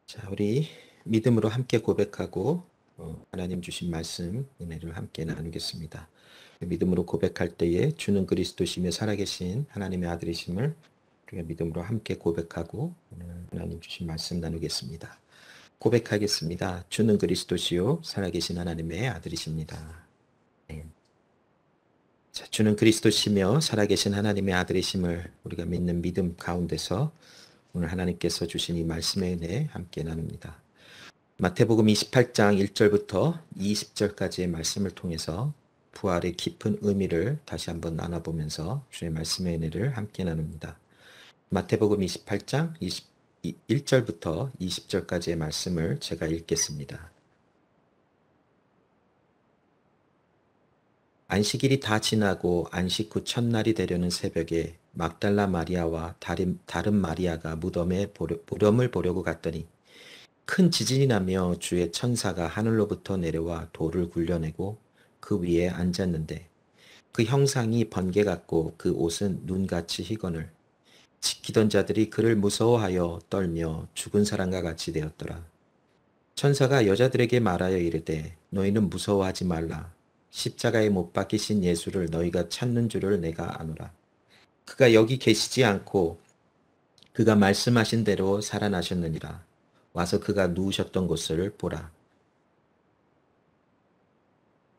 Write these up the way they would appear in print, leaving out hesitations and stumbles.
자, 우리 믿음으로 함께 고백하고 하나님 주신 말씀 은혜를 함께 나누겠습니다. 믿음으로 고백할 때에 주는 그리스도시며 살아계신 하나님의 아들이심을 우리가 믿음으로 함께 고백하고 오늘 하나님 주신 말씀 나누겠습니다. 고백하겠습니다. 주는 그리스도시요 살아계신 하나님의 아들이십니다. 네. 자, 주는 그리스도시며 살아계신 하나님의 아들이심을 우리가 믿는 믿음 가운데서 오늘 하나님께서 주신 이 말씀의 은혜 함께 나눕니다. 마태복음 28장 1절부터 20절까지의 말씀을 통해서 부활의 깊은 의미를 다시 한번 나눠보면서 주의 말씀의 은혜를 함께 나눕니다. 마태복음 28장 1절부터 20절까지의 말씀을 제가 읽겠습니다. 안식일이 다 지나고 안식 후 첫날이 되려는 새벽에 막달라 마리아와 다른 마리아가 무덤을 보려고 갔더니 큰 지진이 나며 주의 천사가 하늘로부터 내려와 돌을 굴려내고 그 위에 앉았는데 그 형상이 번개 같고 그 옷은 눈같이 희거늘 지키던 자들이 그를 무서워하여 떨며 죽은 사람과 같이 되었더라. 천사가 여자들에게 말하여 이르되 너희는 무서워하지 말라. 십자가에 못 박히신 예수를 너희가 찾는 줄을 내가 아노라. 그가 여기 계시지 않고 그가 말씀하신 대로 살아나셨느니라. 와서 그가 누우셨던 곳을 보라.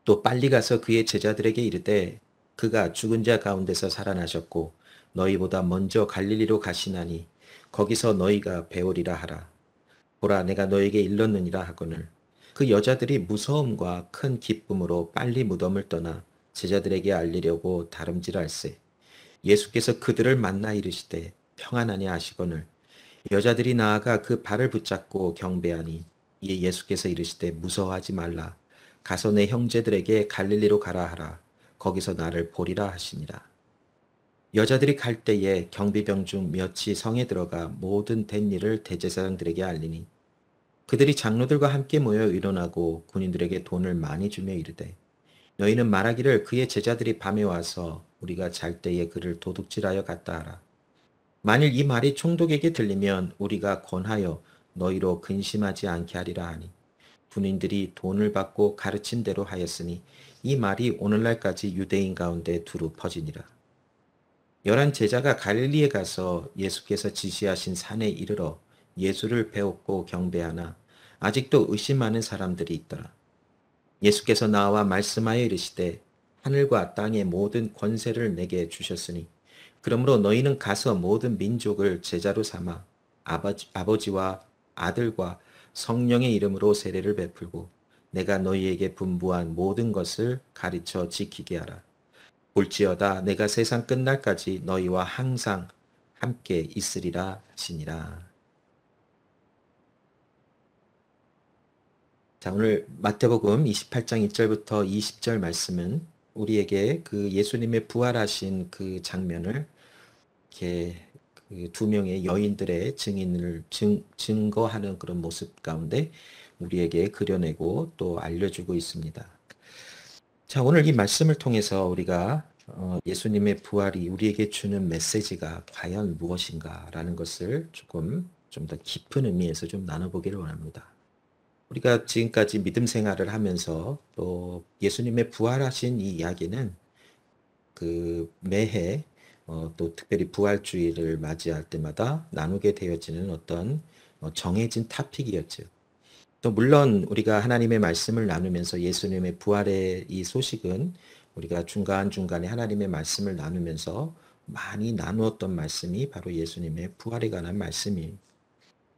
또 빨리 가서 그의 제자들에게 이르되 그가 죽은 자 가운데서 살아나셨고 너희보다 먼저 갈릴리로 가시나니 거기서 너희가 배우리라 하라. 보라 내가 너에게 일렀느니라 하거늘 그 여자들이 무서움과 큰 기쁨으로 빨리 무덤을 떠나 제자들에게 알리려고 다름질할세. 예수께서 그들을 만나 이르시되 평안하냐 하시거늘 여자들이 나아가 그 발을 붙잡고 경배하니 이에 예수께서 이르시되 무서워하지 말라. 가서 내 형제들에게 갈릴리로 가라 하라. 거기서 나를 보리라 하시니라. 여자들이 갈 때에 경비병 중 몇이 성에 들어가 모든 된 일을 대제사장들에게 알리니 그들이 장로들과 함께 모여 의논하고 군인들에게 돈을 많이 주며 이르되 너희는 말하기를 그의 제자들이 밤에 와서 우리가 잘 때에 그를 도둑질하여 갔다 하라. 만일 이 말이 총독에게 들리면 우리가 권하여 너희로 근심하지 않게 하리라 하니 군인들이 돈을 받고 가르친 대로 하였으니 이 말이 오늘날까지 유대인 가운데 두루 퍼지니라. 11 제자가 갈릴리에 가서 예수께서 지시하신 산에 이르러 예수를 배웠고 경배하나 아직도 의심하는 사람들이 있더라. 예수께서 나와 말씀하여 이르시되 하늘과 땅의 모든 권세를 내게 주셨으니 그러므로 너희는 가서 모든 민족을 제자로 삼아 아버지와 아들과 성령의 이름으로 세례를 베풀고 내가 너희에게 분부한 모든 것을 가르쳐 지키게 하라. 볼지어다 내가 세상 끝날까지 너희와 항상 함께 있으리라 하시니라. 자, 오늘 마태복음 28장 1절부터 20절 말씀은 우리에게 그 예수님의 부활하신 그 장면을 이렇게 그두 명의 여인들의 증거하는 그런 모습 가운데 우리에게 그려내고 또 알려주고 있습니다. 자, 오늘 이 말씀을 통해서 우리가 예수님의 부활이 우리에게 주는 메시지가 과연 무엇인가라는 것을 조금 좀 더 깊은 의미에서 좀 나눠보기를 원합니다. 우리가 지금까지 믿음 생활을 하면서 또 예수님의 부활하신 이 이야기는 그 매해 또 특별히 부활주의를 맞이할 때마다 나누게 되어지는 어떤 정해진 토픽이었죠. 또 물론 우리가 하나님의 말씀을 나누면서 예수님의 부활의 이 소식은 우리가 중간중간에 하나님의 말씀을 나누면서 많이 나누었던 말씀이 바로 예수님의 부활에 관한 말씀이에요.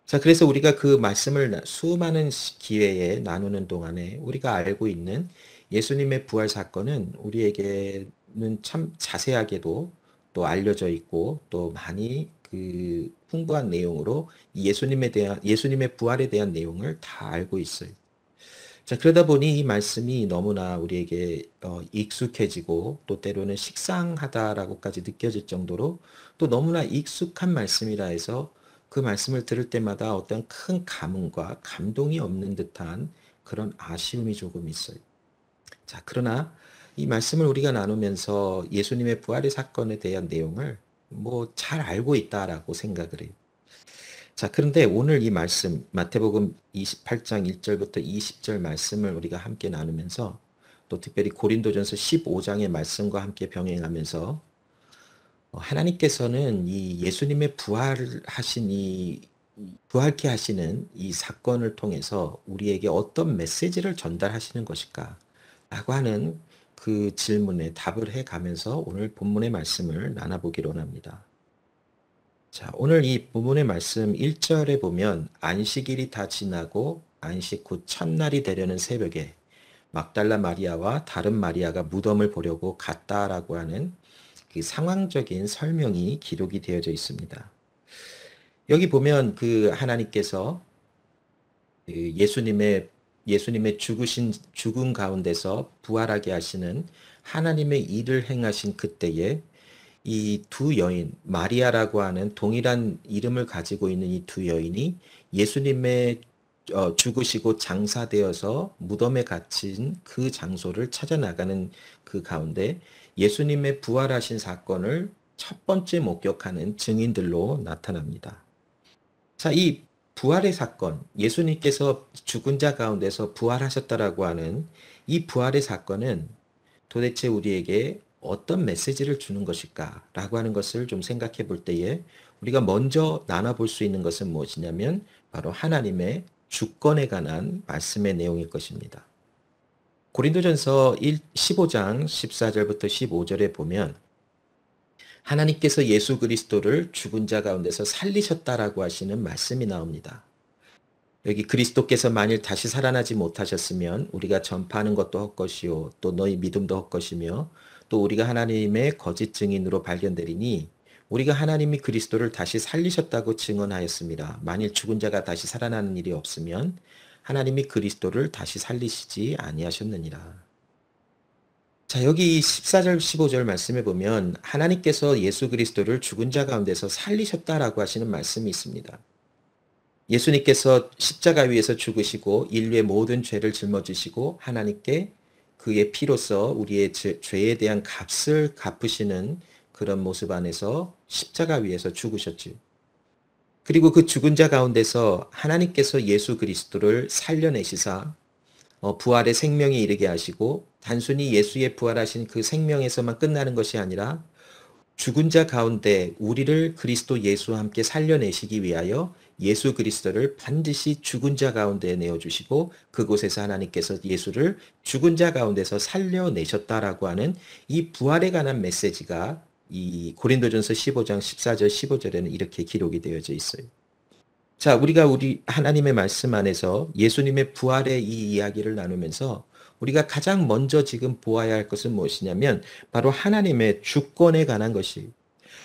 자, 그래서 우리가 그 말씀을 수많은 기회에 나누는 동안에 우리가 알고 있는 예수님의 부활 사건은 우리에게는 참 자세하게도 또 알려져 있고 또 많이 그 풍부한 내용으로 예수님의 부활에 대한 내용을 다 알고 있어요. 자, 그러다 보니 이 말씀이 너무나 우리에게 익숙해지고 또 때로는 식상하다라고까지 느껴질 정도로 또 너무나 익숙한 말씀이라 해서 그 말씀을 들을 때마다 어떤 큰 감흥과 감동이 없는 듯한 그런 아쉬움이 조금 있어요. 자, 그러나 이 말씀을 우리가 나누면서 예수님의 부활의 사건에 대한 내용을 뭐 잘 알고 있다라고 생각을 해요. 자, 그런데 오늘 이 말씀, 마태복음 28장 1절부터 20절 말씀을 우리가 함께 나누면서 또 특별히 고린도전서 15장의 말씀과 함께 병행하면서 하나님께서는 이 예수님의 부활하신 부활케 하시는 이 사건을 통해서 우리에게 어떤 메시지를 전달하시는 것일까? 라고 하는 그 질문에 답을 해 가면서 오늘 본문의 말씀을 나눠보기로 합니다. 자, 오늘 이 본문의 말씀 1절에 보면 안식일이 다 지나고 안식 후 첫날이 되려는 새벽에 막달라 마리아와 다른 마리아가 무덤을 보려고 갔다라고 하는 그 상황적인 설명이 기록이 되어져 있습니다. 여기 보면 그 하나님께서 그 예수님의 죽음 가운데서 부활하게 하시는 하나님의 일을 행하신 그때에 이 두 여인, 마리아라고 하는 동일한 이름을 가지고 있는 이 두 여인이 예수님의 죽으시고 장사되어서 무덤에 갇힌 그 장소를 찾아 나가는 그 가운데 예수님의 부활하신 사건을 첫 번째 목격하는 증인들로 나타납니다. 자, 이 부활의 사건, 예수님께서 죽은 자 가운데서 부활하셨다라고 하는 이 부활의 사건은 도대체 우리에게 어떤 메시지를 주는 것일까라고 하는 것을 좀 생각해 볼 때에 우리가 먼저 나눠볼 수 있는 것은 무엇이냐면 바로 하나님의 주권에 관한 말씀의 내용일 것입니다. 고린도전서 15장 14절부터 15절에 보면 하나님께서 예수 그리스도를 죽은 자 가운데서 살리셨다라고 하시는 말씀이 나옵니다. 여기 그리스도께서 만일 다시 살아나지 못하셨으면 우리가 전파하는 것도 헛것이요 또 너희 믿음도 헛것이며 또 우리가 하나님의 거짓 증인으로 발견되리니 우리가 하나님이 그리스도를 다시 살리셨다고 증언하였습니다. 만일 죽은 자가 다시 살아나는 일이 없으면 하나님이 그리스도를 다시 살리시지 아니하셨느니라. 자, 여기 14절 15절 말씀에 보면 하나님께서 예수 그리스도를 죽은 자 가운데서 살리셨다라고 하시는 말씀이 있습니다. 예수님께서 십자가 위에서 죽으시고 인류의 모든 죄를 짊어지시고 하나님께 그의 피로써 우리의 죄에 대한 값을 갚으시는 그런 모습 안에서 십자가 위에서 죽으셨지. 그리고 그 죽은 자 가운데서 하나님께서 예수 그리스도를 살려내시사 부활의 생명에 이르게 하시고 단순히 예수의 부활하신 그 생명에서만 끝나는 것이 아니라 죽은 자 가운데 우리를 그리스도 예수와 함께 살려내시기 위하여 예수 그리스도를 반드시 죽은 자 가운데 내어주시고 그곳에서 하나님께서 예수를 죽은 자 가운데서 살려내셨다라고 하는 이 부활에 관한 메시지가 이 고린도전서 15장 14절 15절에는 이렇게 기록이 되어져 있어요. 자, 우리 하나님의 말씀 안에서 예수님의 부활의 이 이야기를 나누면서 우리가 가장 먼저 지금 보아야 할 것은 무엇이냐면 바로 하나님의 주권에 관한 것이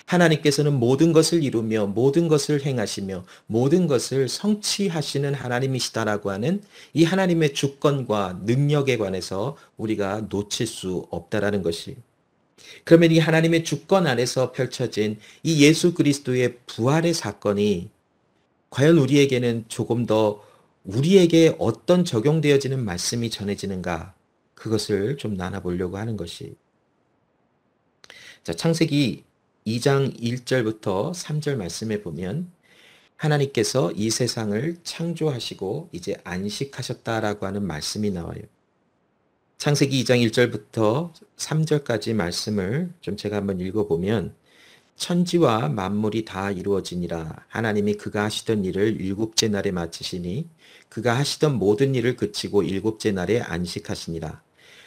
하나님께서는 모든 것을 이루며 모든 것을 행하시며 모든 것을 성취하시는 하나님이시다라고 하는 이 하나님의 주권과 능력에 관해서 우리가 놓칠 수 없다라는 것이 그러면 이 하나님의 주권 안에서 펼쳐진 이 예수 그리스도의 부활의 사건이 과연 우리에게는 조금 더 우리에게 어떤 적용되어지는 말씀이 전해지는가 그것을 좀 나눠보려고 하는 것이 자, 창세기 2장 1절부터 3절 말씀에 보면 하나님께서 이 세상을 창조하시고 이제 안식하셨다라고 하는 말씀이 나와요. 창세기 2장 1절부터 3절까지 말씀을 좀 제가 한번 읽어보면 천지와 만물이 다 이루어지니라 하나님이 그가 하시던 일을 일곱째 날에 마치시니 그가 하시던 모든 일을 그치고 일곱째 날에 안식하시니라.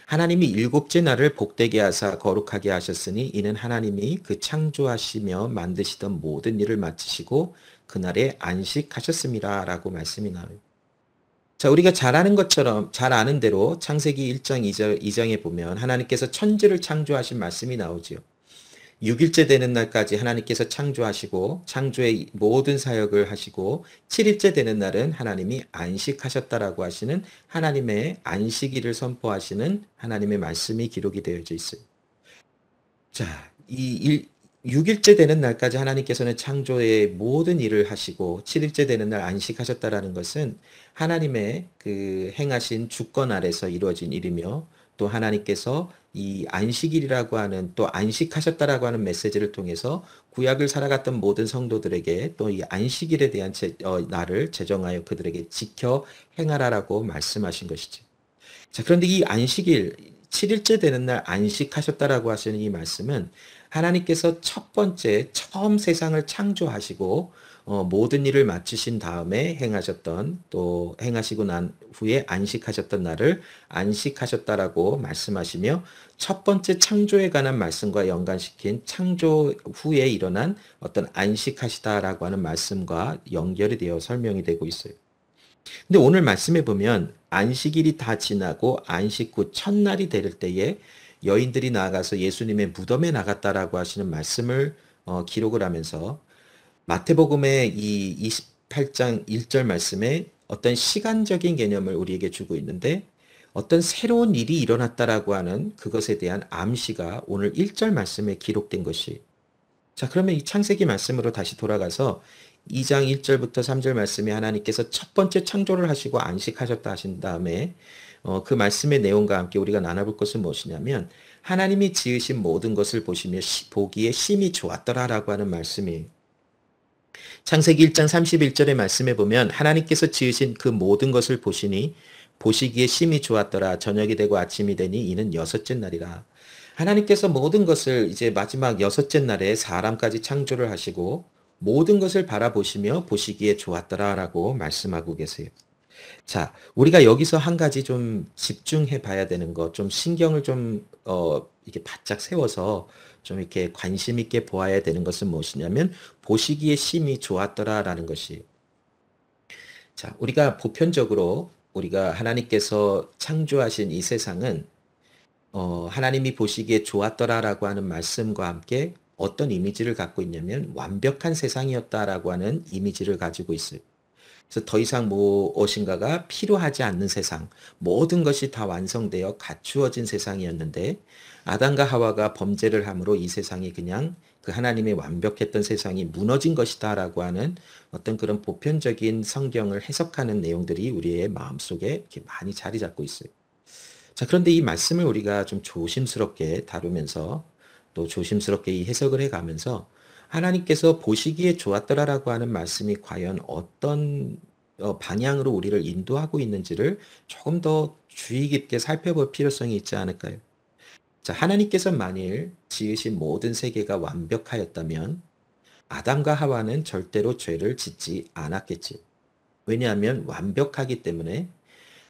하나님이 일곱째 날을 복되게 하사 거룩하게 하셨으니 이는 하나님이 그 창조하시며 만드시던 모든 일을 마치시고 그날에 안식하셨습니다. 라고 말씀이 나와요. 자, 우리가 잘 아는 것처럼 잘 아는 대로 창세기 1장 2장에 보면 하나님께서 천지를 창조하신 말씀이 나오지요. 6일째 되는 날까지 하나님께서 창조하시고 창조의 모든 사역을 하시고 7일째 되는 날은 하나님이 안식하셨다라고 하시는 하나님의 안식일을 선포하시는 하나님의 말씀이 기록이 되어져 있어요. 자, 6일째 되는 날까지 하나님께서는 창조의 모든 일을 하시고 7일째 되는 날 안식하셨다라는 것은 하나님의 그 행하신 주권 아래서 이루어진 일이며 또 하나님께서 이 안식일이라고 하는 또 안식하셨다라고 하는 메시지를 통해서 구약을 살아갔던 모든 성도들에게 또 이 안식일에 대한 날을 제정하여 그들에게 지켜 행하라라고 말씀하신 것이지. 자, 그런데 이 안식일 7일째 되는 날 안식하셨다라고 하시는 이 말씀은 하나님께서 첫 번째 처음 세상을 창조하시고 모든 일을 마치신 다음에 행하셨던 또 행하시고 난 후에 안식하셨던 날을 안식하셨다라고 말씀하시며 첫 번째 창조에 관한 말씀과 연관시킨 창조 후에 일어난 어떤 안식하시다라고 하는 말씀과 연결이 되어 설명이 되고 있어요. 근데 오늘 말씀해 보면 안식일이 다 지나고 안식 후 첫날이 될 때에 여인들이 나아가서 예수님의 무덤에 나갔다라고 하시는 말씀을 기록을 하면서 마태복음의 이 28장 1절 말씀에 어떤 시간적인 개념을 우리에게 주고 있는데 어떤 새로운 일이 일어났다라고 하는 그것에 대한 암시가 오늘 1절 말씀에 기록된 것이. 자, 그러면 이 창세기 말씀으로 다시 돌아가서 2장 1절부터 3절 말씀에 하나님께서 첫 번째 창조를 하시고 안식하셨다 하신 다음에 그 말씀의 내용과 함께 우리가 나눠볼 것은 무엇이냐면 하나님이 지으신 모든 것을 보시며 보기에 심히 좋았더라라고 하는 말씀이에요. 창세기 1장 31절의 말씀에 보면 하나님께서 지으신 그 모든 것을 보시니 보시기에 심히 좋았더라. 저녁이 되고 아침이 되니 이는 여섯째 날이라. 하나님께서 모든 것을 이제 마지막 여섯째 날에 사람까지 창조를 하시고 모든 것을 바라보시며 보시기에 좋았더라라고 말씀하고 계세요. 자, 우리가 여기서 한 가지 좀 집중해 봐야 되는 것, 좀 신경을 좀, 이렇게 바짝 세워서 좀 이렇게 관심 있게 보아야 되는 것은 무엇이냐면, 보시기에 심히 좋았더라라는 것이. 자, 우리가 보편적으로 우리가 하나님께서 창조하신 이 세상은, 하나님이 보시기에 좋았더라라고 하는 말씀과 함께 어떤 이미지를 갖고 있냐면, 완벽한 세상이었다라고 하는 이미지를 가지고 있어요. 그래서 더 이상 무엇인가가 필요하지 않는 세상, 모든 것이 다 완성되어 갖추어진 세상이었는데 아담과 하와가 범죄를 함으로 이 세상이 그냥 그 하나님의 완벽했던 세상이 무너진 것이다라고 하는 어떤 그런 보편적인 성경을 해석하는 내용들이 우리의 마음속에 이렇게 많이 자리 잡고 있어요. 자, 그런데 이 말씀을 우리가 좀 조심스럽게 다루면서 또 조심스럽게 이 해석을 해가면서 하나님께서 보시기에 좋았더라라고 하는 말씀이 과연 어떤 방향으로 우리를 인도하고 있는지를 조금 더 주의 깊게 살펴볼 필요성이 있지 않을까요? 자, 하나님께서 만일 지으신 모든 세계가 완벽하였다면 아담과 하와는 절대로 죄를 짓지 않았겠지. 왜냐하면 완벽하기 때문에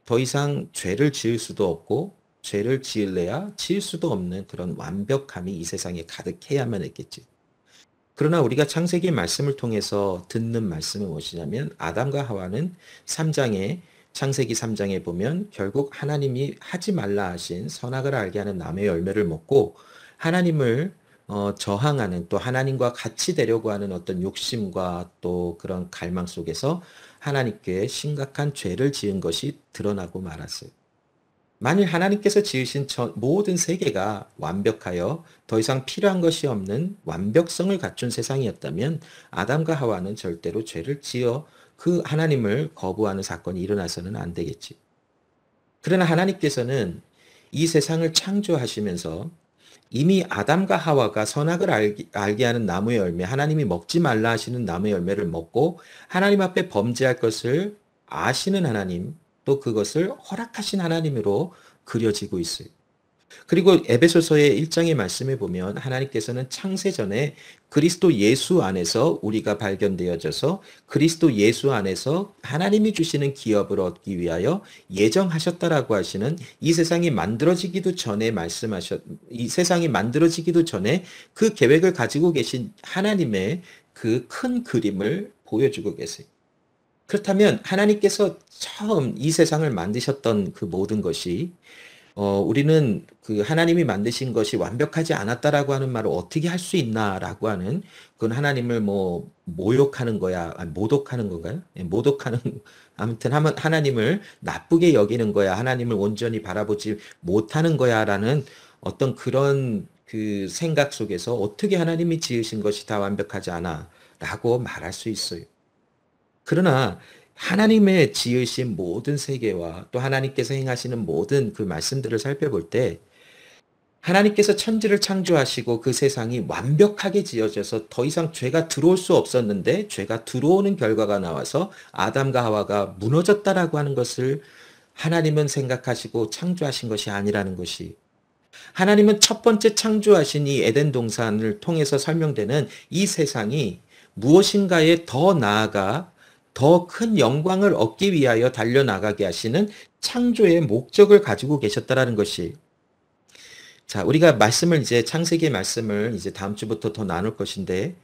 더 이상 죄를 지을 수도 없고 죄를 지을래야 지을 수도 없는 그런 완벽함이 이 세상에 가득해야만 했겠지. 그러나 우리가 창세기 말씀을 통해서 듣는 말씀은 무엇이냐면 아담과 하와는 3장에 창세기 3장에 보면 결국 하나님이 하지 말라 하신 선악을 알게 하는 나무의 열매를 먹고 하나님을 저항하는 또 하나님과 같이 되려고 하는 어떤 욕심과 또 그런 갈망 속에서 하나님께 심각한 죄를 지은 것이 드러나고 말았어요. 만일 하나님께서 지으신 모든 세계가 완벽하여 더 이상 필요한 것이 없는 완벽성을 갖춘 세상이었다면 아담과 하와는 절대로 죄를 지어 그 하나님을 거부하는 사건이 일어나서는 안 되겠지. 그러나 하나님께서는 이 세상을 창조하시면서 이미 아담과 하와가 선악을 알게 하는 나무의 열매, 하나님이 먹지 말라 하시는 나무의 열매를 먹고 하나님 앞에 범죄할 것을 아시는 하나님, 또 그것을 허락하신 하나님으로 그려지고 있어요. 그리고 에베소서의 1장의 말씀에 보면 하나님께서는 창세 전에 그리스도 예수 안에서 우리가 발견되어져서 그리스도 예수 안에서 하나님이 주시는 기업을 얻기 위하여 예정하셨다라고 하시는 이 세상이 만들어지기도 전에 이 세상이 만들어지기도 전에 그 계획을 가지고 계신 하나님의 그 큰 그림을 보여주고 계세요. 그렇다면 하나님께서 처음 이 세상을 만드셨던 그 모든 것이 우리는 그 하나님이 만드신 것이 완벽하지 않았다라고 하는 말을 어떻게 할 수 있나라고 하는 그건 하나님을 뭐 모욕하는 거야, 아니, 모독하는 건가요? 예, 모독하는 아무튼 하나님을 나쁘게 여기는 거야, 하나님을 온전히 바라보지 못하는 거야라는 어떤 그런 그 생각 속에서 어떻게 하나님이 지으신 것이 다 완벽하지 않아라고 말할 수 있어요. 그러나 하나님의 지으신 모든 세계와 또 하나님께서 행하시는 모든 그 말씀들을 살펴볼 때 하나님께서 천지를 창조하시고 그 세상이 완벽하게 지어져서 더 이상 죄가 들어올 수 없었는데 죄가 들어오는 결과가 나와서 아담과 하와가 무너졌다라고 하는 것을 하나님은 생각하시고 창조하신 것이 아니라는 것이, 하나님은 첫 번째 창조하신 이 에덴 동산을 통해서 설명되는 이 세상이 무엇인가에 더 나아가 더 큰 영광을 얻기 위하여 달려나가게 하시는 창조의 목적을 가지고 계셨다라는 것이, 자, 우리가 말씀을 이제 창세기의 말씀을 이제 다음 주부터 더 나눌 것인데,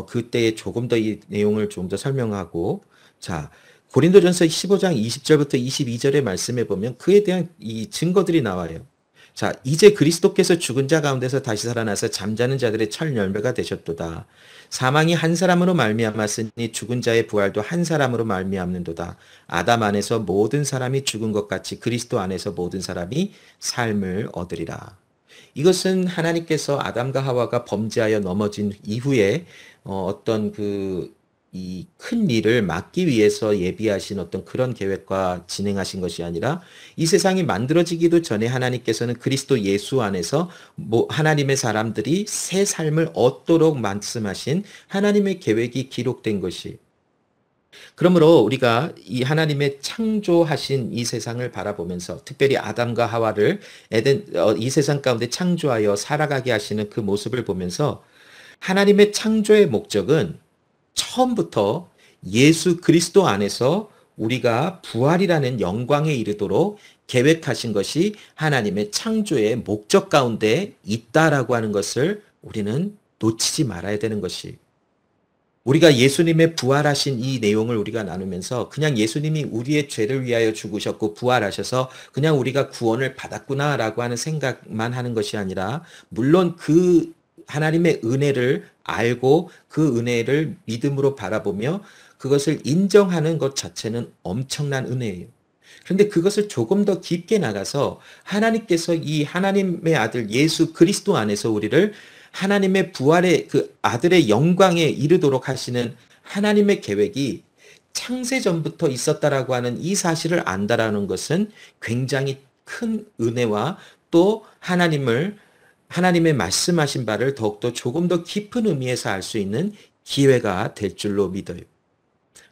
그때 조금 더 이 내용을 좀 더 설명하고, 자, 고린도전서 15장 20절부터 22절의 말씀에 보면 그에 대한 이 증거들이 나와요. 자, 이제 그리스도께서 죽은 자 가운데서 다시 살아나서 잠자는 자들의 첫 열매가 되셨도다. 사망이 한 사람으로 말미암았으니 죽은 자의 부활도 한 사람으로 말미암는도다. 아담 안에서 모든 사람이 죽은 것 같이 그리스도 안에서 모든 사람이 삶을 얻으리라. 이것은 하나님께서 아담과 하와가 범죄하여 넘어진 이후에 어떤 이 큰 일을 막기 위해서 예비하신 어떤 그런 계획과 진행하신 것이 아니라, 이 세상이 만들어지기도 전에 하나님께서는 그리스도 예수 안에서 하나님의 사람들이 새 삶을 얻도록 말씀하신 하나님의 계획이 기록된 것이, 그러므로 우리가 이 하나님의 창조하신 이 세상을 바라보면서 특별히 아담과 하와를 이 세상 가운데 창조하여 살아가게 하시는 그 모습을 보면서, 하나님의 창조의 목적은 처음부터 예수 그리스도 안에서 우리가 부활이라는 영광에 이르도록 계획하신 것이 하나님의 창조의 목적 가운데 있다라고 하는 것을 우리는 놓치지 말아야 되는 것이, 우리가 예수님의 부활하신 이 내용을 우리가 나누면서 그냥 예수님이 우리의 죄를 위하여 죽으셨고 부활하셔서 그냥 우리가 구원을 받았구나라고 하는 생각만 하는 것이 아니라, 물론 그 하나님의 은혜를 알고 그 은혜를 믿음으로 바라보며 그것을 인정하는 것 자체는 엄청난 은혜예요. 그런데 그것을 조금 더 깊게 나가서 하나님께서 이 하나님의 아들 예수 그리스도 안에서 우리를 하나님의 부활의 그 아들의 영광에 이르도록 하시는 하나님의 계획이 창세 전부터 있었다라고 하는 이 사실을 안다라는 것은 굉장히 큰 은혜와 또 하나님의 말씀하신 바를 더욱더 조금 더 깊은 의미에서 알 수 있는 기회가 될 줄로 믿어요.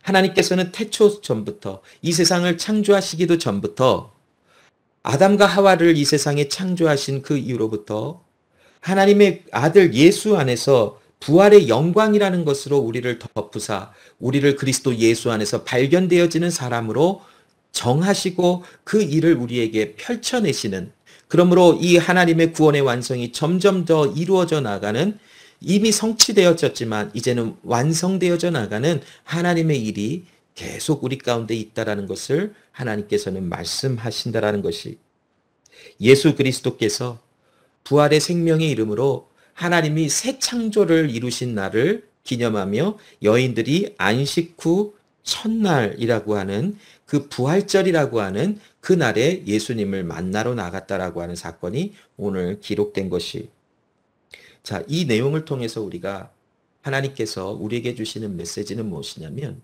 하나님께서는 태초 전부터, 이 세상을 창조하시기도 전부터, 아담과 하와를 이 세상에 창조하신 그 이후로부터 하나님의 아들 예수 안에서 부활의 영광이라는 것으로 우리를 덮으사 우리를 그리스도 예수 안에서 발견되어지는 사람으로 정하시고 그 일을 우리에게 펼쳐내시는, 그러므로 이 하나님의 구원의 완성이 점점 더 이루어져 나가는, 이미 성취되어졌지만 이제는 완성되어져 나가는 하나님의 일이 계속 우리 가운데 있다라는 것을 하나님께서는 말씀하신다라는 것이, 예수 그리스도께서 부활의 생명의 이름으로 하나님이 새 창조를 이루신 날을 기념하며 여인들이 안식 후 첫날이라고 하는 그 부활절이라고 하는 그 날에 예수님을 만나러 나갔다라고 하는 사건이 오늘 기록된 것이, 자, 이 내용을 통해서 우리가 하나님께서 우리에게 주시는 메시지는 무엇이냐면,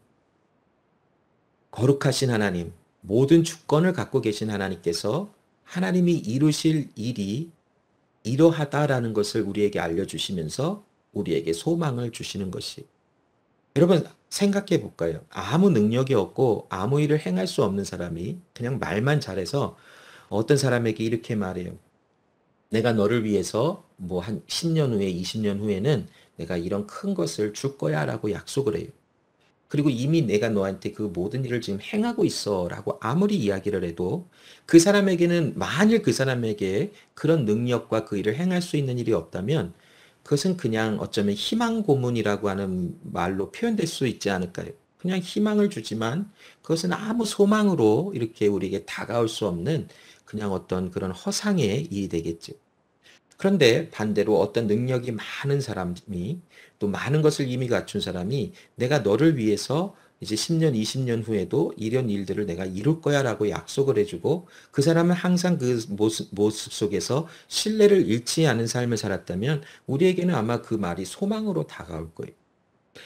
거룩하신 하나님, 모든 주권을 갖고 계신 하나님께서 하나님이 이루실 일이 이러하다라는 것을 우리에게 알려주시면서 우리에게 소망을 주시는 것이, 여러분 생각해 볼까요? 아무 능력이 없고 아무 일을 행할 수 없는 사람이 그냥 말만 잘해서 어떤 사람에게 이렇게 말해요. 내가 너를 위해서 뭐 한 10년 후에 20년 후에는 내가 이런 큰 것을 줄 거야 라고 약속을 해요. 그리고 이미 내가 너한테 그 모든 일을 지금 행하고 있어 라고 아무리 이야기를 해도 그 사람에게는, 만일 그 사람에게 그런 능력과 그 일을 행할 수 있는 일이 없다면 그것은 그냥 어쩌면 희망 고문이라고 하는 말로 표현될 수 있지 않을까요? 그냥 희망을 주지만 그것은 아무 소망으로 이렇게 우리에게 다가올 수 없는 그냥 어떤 그런 허상의 일이 되겠죠. 그런데 반대로 어떤 능력이 많은 사람이, 또 많은 것을 이미 갖춘 사람이 내가 너를 위해서 이제 10년, 20년 후에도 이런 일들을 내가 이룰 거야 라고 약속을 해주고, 그 사람은 항상 그 모습 속에서 신뢰를 잃지 않은 삶을 살았다면 우리에게는 아마 그 말이 소망으로 다가올 거예요.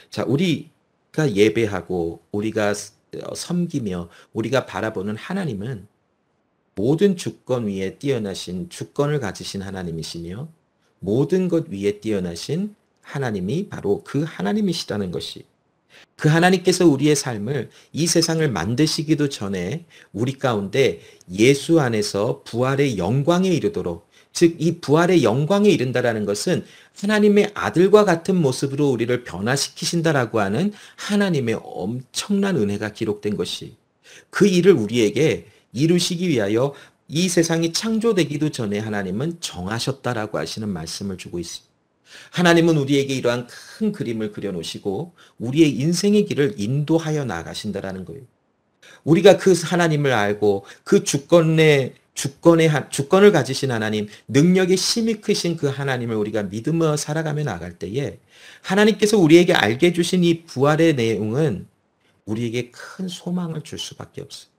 자, 우리가 예배하고 우리가 섬기며 우리가 바라보는 하나님은 모든 주권 위에 뛰어나신 주권을 가지신 하나님이시며 모든 것 위에 뛰어나신 하나님이 바로 그 하나님이시라는 것이, 그 하나님께서 우리의 삶을, 이 세상을 만드시기도 전에 우리 가운데 예수 안에서 부활의 영광에 이르도록, 즉 이 부활의 영광에 이른다라는 것은 하나님의 아들과 같은 모습으로 우리를 변화시키신다라고 하는 하나님의 엄청난 은혜가 기록된 것이, 그 일을 우리에게 이루시기 위하여 이 세상이 창조되기도 전에 하나님은 정하셨다라고 하시는 말씀을 주고 있습니다. 하나님은 우리에게 이러한 큰 그림을 그려놓으시고 우리의 인생의 길을 인도하여 나가신다라는 거예요. 우리가 그 하나님을 알고 그 주권을 가지신 하나님, 능력이 심히 크신 그 하나님을 우리가 믿으며 살아가며 나갈 때에 하나님께서 우리에게 알게 해주신 이 부활의 내용은 우리에게 큰 소망을 줄 수밖에 없어요.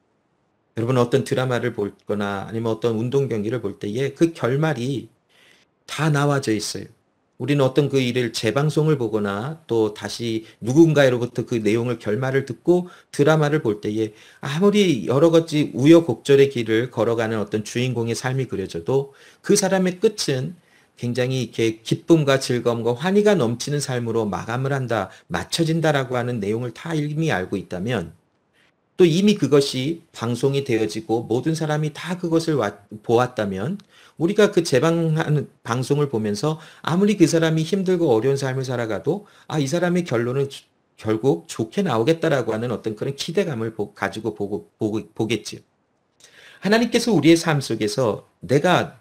여러분, 어떤 드라마를 보거나 아니면 어떤 운동 경기를 볼 때에 그 결말이 다 나와져 있어요. 우리는 어떤 그 일을 재방송을 보거나 또 다시 누군가로부터 그 내용을 결말을 듣고 드라마를 볼 때에 아무리 여러 가지 우여곡절의 길을 걸어가는 어떤 주인공의 삶이 그려져도 그 사람의 끝은 굉장히 이렇게 기쁨과 즐거움과 환희가 넘치는 삶으로 마감을 한다, 맞춰진다라고 하는 내용을 다 이미 알고 있다면, 또 이미 그것이 방송이 되어지고 모든 사람이 다 그것을 보았다면, 우리가 그 재방하는 방송을 보면서 아무리 그 사람이 힘들고 어려운 삶을 살아가도 이 사람의 결론은 결국 좋게 나오겠다라고 하는 어떤 그런 기대감을 가지고 보겠지요. 하나님께서 우리의 삶 속에서 내가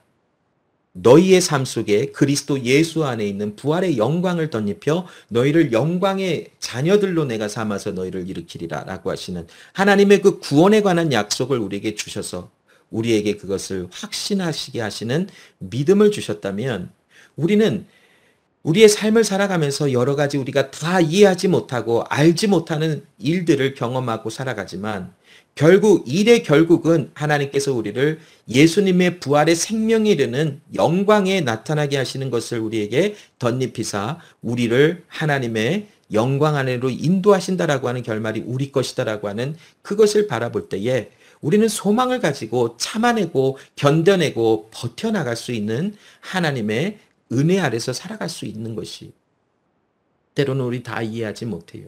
너희의 삶 속에 그리스도 예수 안에 있는 부활의 영광을 덧입혀 너희를 영광의 자녀들로 내가 삼아서 너희를 일으키리라 라고 하시는 하나님의 그 구원에 관한 약속을 우리에게 주셔서 우리에게 그것을 확신하시게 하시는 믿음을 주셨다면, 우리는 우리의 삶을 살아가면서 여러 가지 우리가 다 이해하지 못하고 알지 못하는 일들을 경험하고 살아가지만, 결국 일의 결국은 하나님께서 우리를 예수님의 부활의 생명에 이르는 영광에 나타나게 하시는 것을 우리에게 덧입히사 우리를 하나님의 영광 안으로 인도하신다라고 하는 결말이 우리 것이다라고 하는 그것을 바라볼 때에 우리는 소망을 가지고 참아내고 견뎌내고 버텨나갈 수 있는 하나님의 은혜 아래서 살아갈 수 있는 것이, 때로는 우리 다 이해하지 못해요.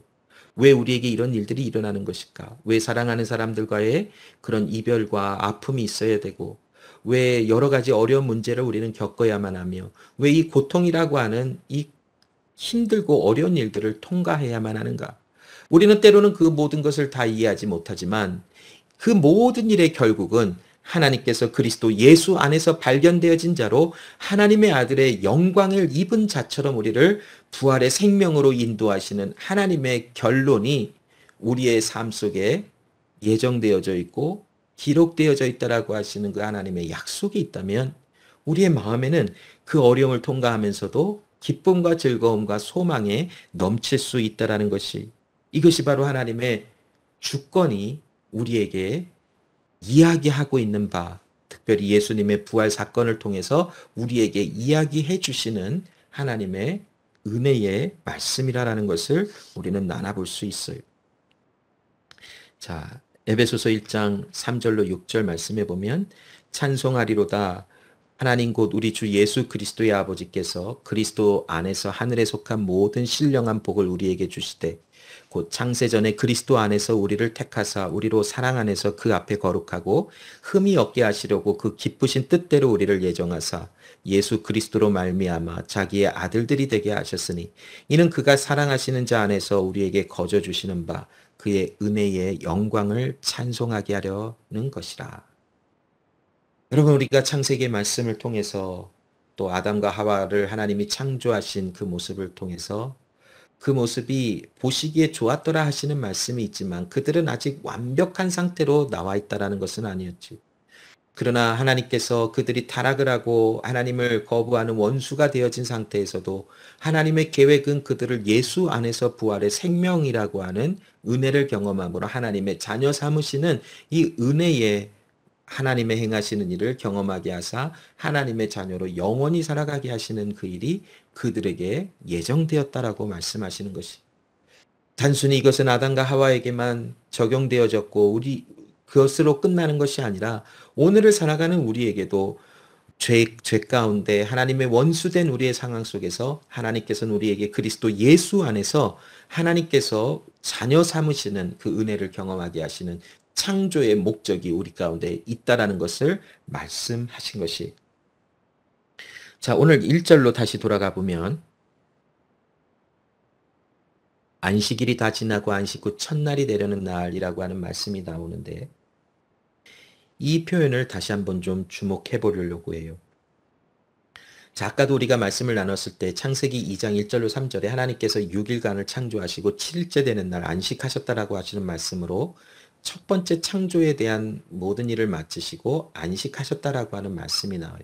왜 우리에게 이런 일들이 일어나는 것일까? 왜 사랑하는 사람들과의 그런 이별과 아픔이 있어야 되고, 왜 여러 가지 어려운 문제를 우리는 겪어야만 하며, 왜 이 고통이라고 하는 이 힘들고 어려운 일들을 통과해야만 하는가? 우리는 때로는 그 모든 것을 다 이해하지 못하지만 그 모든 일의 결국은 하나님께서 그리스도 예수 안에서 발견되어진 자로 하나님의 아들의 영광을 입은 자처럼 우리를 부활의 생명으로 인도하시는 하나님의 결론이 우리의 삶 속에 예정되어져 있고 기록되어져 있다라고 하시는 그 하나님의 약속이 있다면, 우리의 마음에는 그 어려움을 통과하면서도 기쁨과 즐거움과 소망에 넘칠 수 있다라는 것이, 이것이 바로 하나님의 주권이 우리에게 이야기하고 있는 바, 특별히 예수님의 부활 사건을 통해서 우리에게 이야기해 주시는 하나님의 은혜의 말씀이라는 것을 우리는 나눠볼 수 있어요. 자, 에베소서 1장 3절로 6절 말씀해 보면, 찬송하리로다 하나님 곧 우리 주 예수 그리스도의 아버지께서 그리스도 안에서 하늘에 속한 모든 신령한 복을 우리에게 주시되 곧 창세전에 그리스도 안에서 우리를 택하사 우리로 사랑 안에서 그 앞에 거룩하고 흠이 없게 하시려고 그 기쁘신 뜻대로 우리를 예정하사 예수 그리스도로 말미암아 자기의 아들들이 되게 하셨으니 이는 그가 사랑하시는 자 안에서 우리에게 거저 주시는 바 그의 은혜의 영광을 찬송하게 하려는 것이라. 여러분, 우리가 창세기의 말씀을 통해서 또 아담과 하와를 하나님이 창조하신 그 모습을 통해서 그 모습이 보시기에 좋았더라 하시는 말씀이 있지만 그들은 아직 완벽한 상태로 나와 있다라는 것은 아니었지. 그러나 하나님께서 그들이 타락을 하고 하나님을 거부하는 원수가 되어진 상태에서도 하나님의 계획은 그들을 예수 안에서 부활의 생명이라고 하는 은혜를 경험함으로 하나님의 자녀 삼으시는 이 은혜에 하나님의 행하시는 일을 경험하게 하사 하나님의 자녀로 영원히 살아가게 하시는 그 일이 그들에게 예정되었다라고 말씀하시는 것이, 단순히 이것은 아담과 하와에게만 적용되어졌고 그것으로 끝나는 것이 아니라 오늘을 살아가는 우리에게도 죄 가운데 하나님의 원수된 우리의 상황 속에서 하나님께서는 우리에게 그리스도 예수 안에서 하나님께서 자녀 삼으시는 그 은혜를 경험하게 하시는 창조의 목적이 우리 가운데 있다라는 것을 말씀하신 것이. 자, 오늘 1절로 다시 돌아가 보면 안식일이 다 지나고 안식 후 첫날이 되려는 날이라고 하는 말씀이 나오는데 이 표현을 다시 한번 좀 주목해 보려고 해요. 자, 아까도 우리가 말씀을 나눴을 때 창세기 2장 1절로 3절에 하나님께서 6일간을 창조하시고 7일째 되는 날 안식하셨다라고 하시는 말씀으로 첫 번째 창조에 대한 모든 일을 마치시고 안식하셨다라고 하는 말씀이 나와요.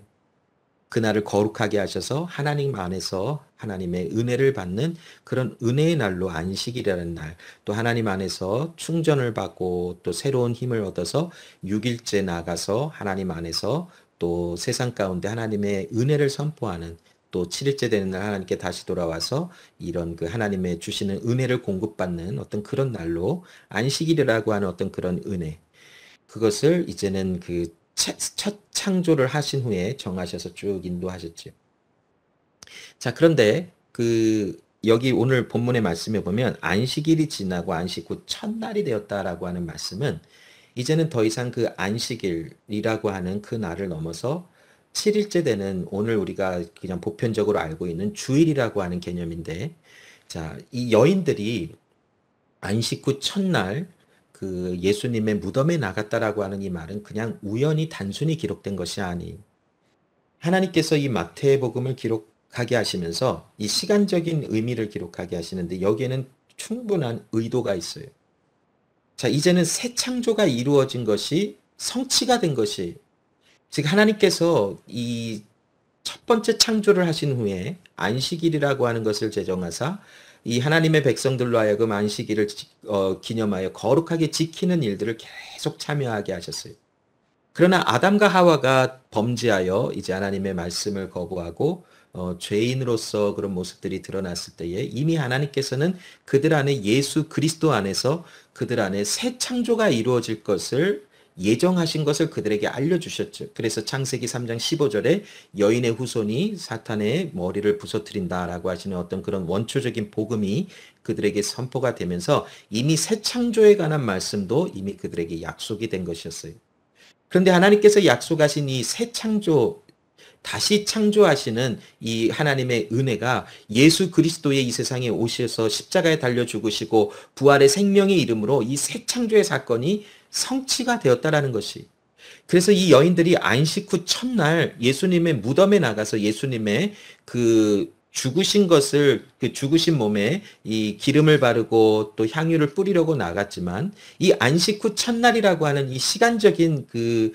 그날을 거룩하게 하셔서 하나님 안에서 하나님의 은혜를 받는 그런 은혜의 날로 안식이라는 날, 또 하나님 안에서 충전을 받고 또 새로운 힘을 얻어서 6일째 나가서 하나님 안에서 또 세상 가운데 하나님의 은혜를 선포하는 또 7일째 되는 날 하나님께 다시 돌아와서 이런 그 하나님의 주시는 은혜를 공급받는 어떤 그런 날로 안식일이라고 하는 어떤 그런 은혜, 그것을 이제는 그 첫 창조를 하신 후에 정하셔서 쭉 인도하셨죠. 자, 그런데 여기 오늘 본문의 말씀에 보면 안식일이 지나고 안식 후 첫날이 되었다라고 하는 말씀은 이제는 더 이상 그 안식일이라고 하는 그 날을 넘어서 7일째 되는 오늘 우리가 그냥 보편적으로 알고 있는 주일이라고 하는 개념인데, 자, 이 여인들이 안식 후 첫날 그 예수님의 무덤에 나갔다라고 하는 이 말은 그냥 우연히 단순히 기록된 것이 아니, 하나님께서 이 마태복음을 기록하게 하시면서 이 시간적인 의미를 기록하게 하시는데 여기에는 충분한 의도가 있어요. 자, 이제는 새 창조가 이루어진 것이 성취가 된 것이, 즉 하나님께서 이 첫 번째 창조를 하신 후에 안식일이라고 하는 것을 제정하사 이 하나님의 백성들로 하여금 안식일을 기념하여 거룩하게 지키는 일들을 계속 참여하게 하셨어요. 그러나 아담과 하와가 범죄하여 이제 하나님의 말씀을 거부하고 죄인으로서 그런 모습들이 드러났을 때에 이미 하나님께서는 그들 안에 예수 그리스도 안에서 그들 안에 새 창조가 이루어질 것을 예정하신 것을 그들에게 알려주셨죠. 그래서 창세기 3장 15절에 여인의 후손이 사탄의 머리를 부서뜨린다라고 하시는 어떤 그런 원초적인 복음이 그들에게 선포가 되면서 이미 새 창조에 관한 말씀도 이미 그들에게 약속이 된 것이었어요. 그런데 하나님께서 약속하신 이 새 창조, 다시 창조하시는 이 하나님의 은혜가 예수 그리스도의 이 세상에 오셔서 십자가에 달려 죽으시고 부활의 생명의 이름으로 이 새 창조의 사건이 성취가 되었다라는 것이. 그래서 이 여인들이 안식 후 첫날 예수님의 무덤에 나가서 예수님의 그 죽으신 것을, 그 죽으신 몸에 이 기름을 바르고 또 향유를 뿌리려고 나갔지만 이 안식 후 첫날이라고 하는 이 시간적인 그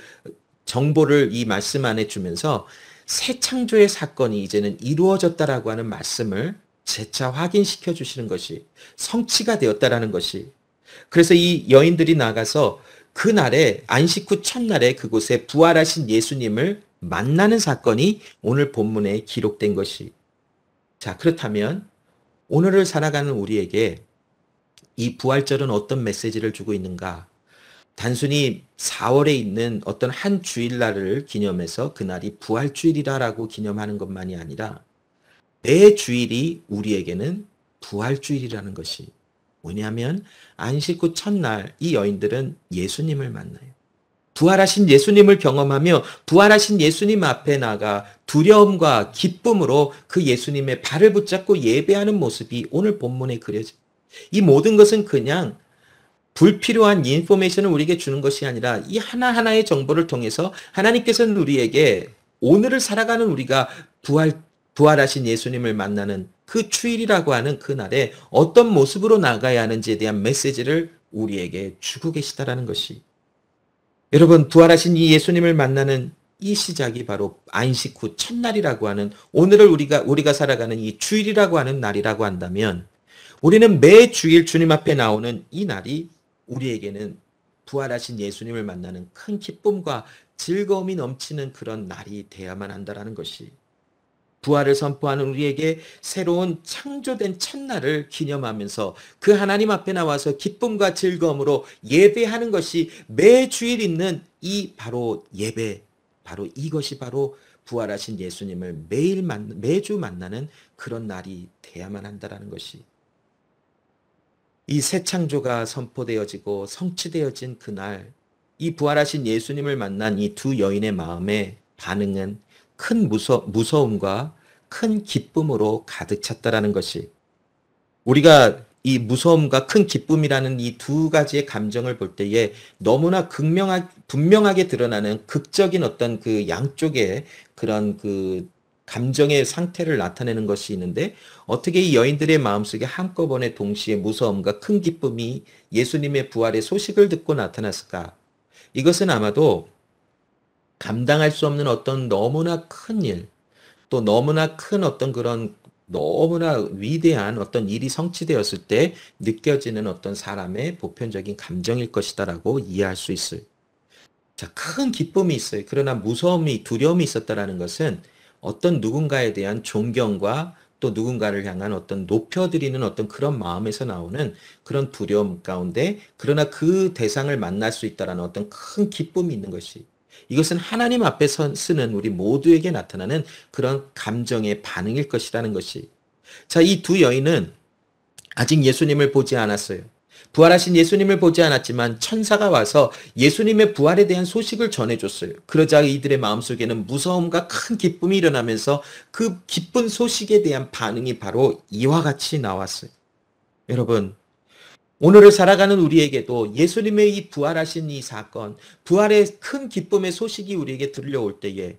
정보를 이 말씀 안에 주면서 새 창조의 사건이 이제는 이루어졌다라고 하는 말씀을 재차 확인시켜 주시는 것이 성취가 되었다라는 것이. 그래서 이 여인들이 나가서 그날에 안식 후 첫날에 그곳에 부활하신 예수님을 만나는 사건이 오늘 본문에 기록된 것이. 자, 그렇다면 오늘을 살아가는 우리에게 이 부활절은 어떤 메시지를 주고 있는가? 단순히 4월에 있는 어떤 한 주일날을 기념해서 그날이 부활주일이라고 기념하는 것만이 아니라 매 주일이 우리에게는 부활주일이라는 것이. 왜냐하면 안식 후 첫날 이 여인들은 예수님을 만나요. 부활하신 예수님을 경험하며 부활하신 예수님 앞에 나가 두려움과 기쁨으로 그 예수님의 발을 붙잡고 예배하는 모습이 오늘 본문에 그려져요. 이 모든 것은 그냥 불필요한 인포메이션을 우리에게 주는 것이 아니라 이 하나하나의 정보를 통해서 하나님께서는 우리에게 오늘을 살아가는 우리가 부활하신 예수님을 만나는 그 주일이라고 하는 그날에 어떤 모습으로 나가야 하는지에 대한 메시지를 우리에게 주고 계시다라는 것이. 여러분, 부활하신 이 예수님을 만나는 이 시작이 바로 안식 후 첫날이라고 하는 오늘을 우리가 살아가는 이 주일이라고 하는 날이라고 한다면 우리는 매 주일 주님 앞에 나오는 이 날이 우리에게는 부활하신 예수님을 만나는 큰 기쁨과 즐거움이 넘치는 그런 날이 되어야만 한다라는 것이. 부활을 선포하는 우리에게 새로운 창조된 첫날을 기념하면서 그 하나님 앞에 나와서 기쁨과 즐거움으로 예배하는 것이 매주일 있는 이 바로 예배, 바로 이것이 바로 부활하신 예수님을 매주 만나는 그런 날이 돼야만 한다라는 것이, 이 새 창조가 선포되어지고 성취되어진 그날, 이 부활하신 예수님을 만난 이 두 여인의 마음의 반응은 큰 무서움과 큰 기쁨으로 가득 찼다라는 것이, 우리가 이 무서움과 큰 기쁨이라는 이 두 가지의 감정을 볼 때에 너무나 분명하게 드러나는 극적인 어떤 그 양쪽의 그런 그 감정의 상태를 나타내는 것이 있는데, 어떻게 이 여인들의 마음속에 한꺼번에 동시에 무서움과 큰 기쁨이 예수님의 부활의 소식을 듣고 나타났을까? 이것은 아마도 감당할 수 없는 어떤 너무나 큰 일, 또 너무나 큰 어떤 그런 너무나 위대한 어떤 일이 성취되었을 때 느껴지는 어떤 사람의 보편적인 감정일 것이다라고 이해할 수 있어요. 자, 큰 기쁨이 있어요. 그러나 무서움이, 두려움이 있었다라는 것은 어떤 누군가에 대한 존경과 또 누군가를 향한 어떤 높여드리는 어떤 그런 마음에서 나오는 그런 두려움 가운데, 그러나 그 대상을 만날 수 있다라는 어떤 큰 기쁨이 있는 것이, 이것은 하나님 앞에 쓰는 우리 모두에게 나타나는 그런 감정의 반응일 것이라는 것이. 자, 이 두 여인은 아직 예수님을 보지 않았어요. 부활하신 예수님을 보지 않았지만 천사가 와서 예수님의 부활에 대한 소식을 전해줬어요. 그러자 이들의 마음속에는 무서움과 큰 기쁨이 일어나면서 그 기쁜 소식에 대한 반응이 바로 이와 같이 나왔어요. 여러분, 오늘을 살아가는 우리에게도 예수님의 이 부활하신 이 사건, 부활의 큰 기쁨의 소식이 우리에게 들려올 때에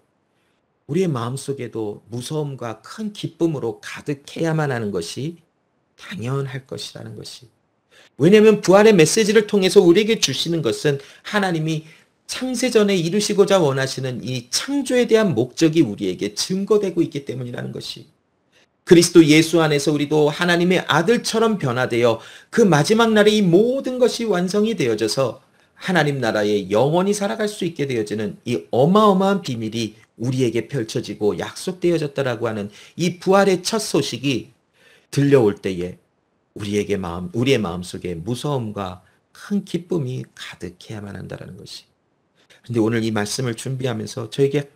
우리의 마음속에도 무서움과 큰 기쁨으로 가득해야만 하는 것이 당연할 것이라는 것이. 왜냐하면 부활의 메시지를 통해서 우리에게 주시는 것은 하나님이 창세전에 이루시고자 원하시는 이 창조에 대한 목적이 우리에게 증거되고 있기 때문이라는 것이. 그리스도 예수 안에서 우리도 하나님의 아들처럼 변화되어 그 마지막 날에 이 모든 것이 완성이 되어져서 하나님 나라에 영원히 살아갈 수 있게 되어지는 이 어마어마한 비밀이 우리에게 펼쳐지고 약속되어졌다라고 하는 이 부활의 첫 소식이 들려올 때에 우리의 마음속에 무서움과 큰 기쁨이 가득해야만 한다는 것이. 근데 오늘 이 말씀을 준비하면서 저에게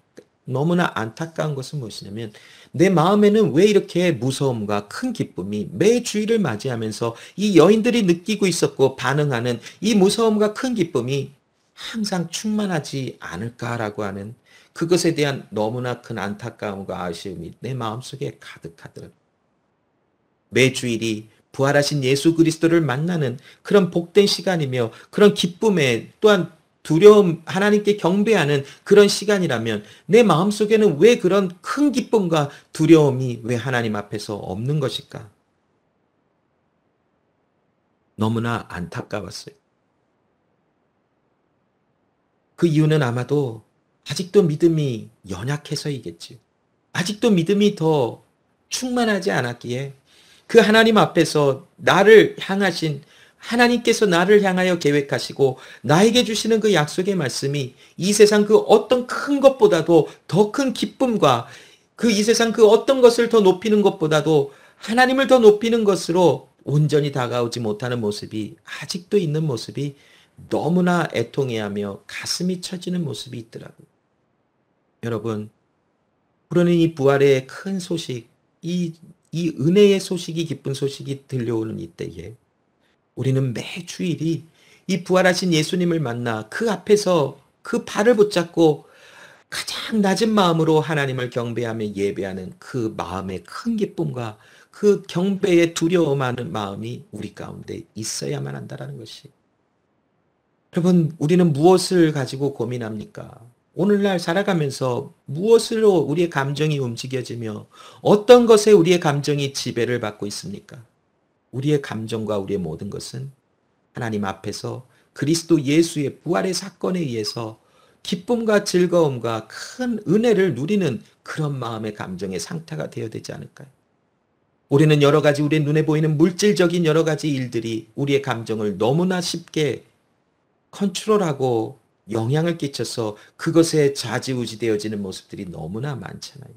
너무나 안타까운 것은 무엇이냐면, 내 마음에는 왜 이렇게 무서움과 큰 기쁨이 매 주일을 맞이하면서 이 여인들이 느끼고 있었고 반응하는 이 무서움과 큰 기쁨이 항상 충만하지 않을까라고 하는 그것에 대한 너무나 큰 안타까움과 아쉬움이 내 마음속에 가득하더라고요. 매 주일이 부활하신 예수 그리스도를 만나는 그런 복된 시간이며 그런 기쁨에 또한 두려움, 하나님께 경배하는 그런 시간이라면 내 마음속에는 왜 그런 큰 기쁨과 두려움이 왜 하나님 앞에서 없는 것일까? 너무나 안타까웠어요. 그 이유는 아마도 아직도 믿음이 연약해서이겠지요. 아직도 믿음이 더 충만하지 않았기에 그 하나님 앞에서 나를 향하신 하나님께서 나를 향하여 계획하시고 나에게 주시는 그 약속의 말씀이 이 세상 그 어떤 큰 것보다도 더 큰 기쁨과 그 이 세상 그 어떤 것을 더 높이는 것보다도 하나님을 더 높이는 것으로 온전히 다가오지 못하는 모습이 아직도 있는 모습이 너무나 애통해하며 가슴이 처지는 모습이 있더라고요. 여러분, 그러니 이 부활의 큰 소식, 이 은혜의 소식이, 기쁜 소식이 들려오는 이때에 우리는 매주일이 이 부활하신 예수님을 만나 그 앞에서 그 발을 붙잡고 가장 낮은 마음으로 하나님을 경배하며 예배하는 그 마음의 큰 기쁨과 그 경배에 두려워하는 마음이 우리 가운데 있어야만 한다는 것이. 여러분, 우리는 무엇을 가지고 고민합니까? 오늘날 살아가면서 무엇으로 우리의 감정이 움직여지며 어떤 것에 우리의 감정이 지배를 받고 있습니까? 우리의 감정과 우리의 모든 것은 하나님 앞에서 그리스도 예수의 부활의 사건에 의해서 기쁨과 즐거움과 큰 은혜를 누리는 그런 마음의 감정의 상태가 되어야 되지 않을까요? 우리는 여러 가지 우리의 눈에 보이는 물질적인 여러 가지 일들이 우리의 감정을 너무나 쉽게 컨트롤하고 영향을 끼쳐서 그것에 좌지우지되어지는 모습들이 너무나 많잖아요.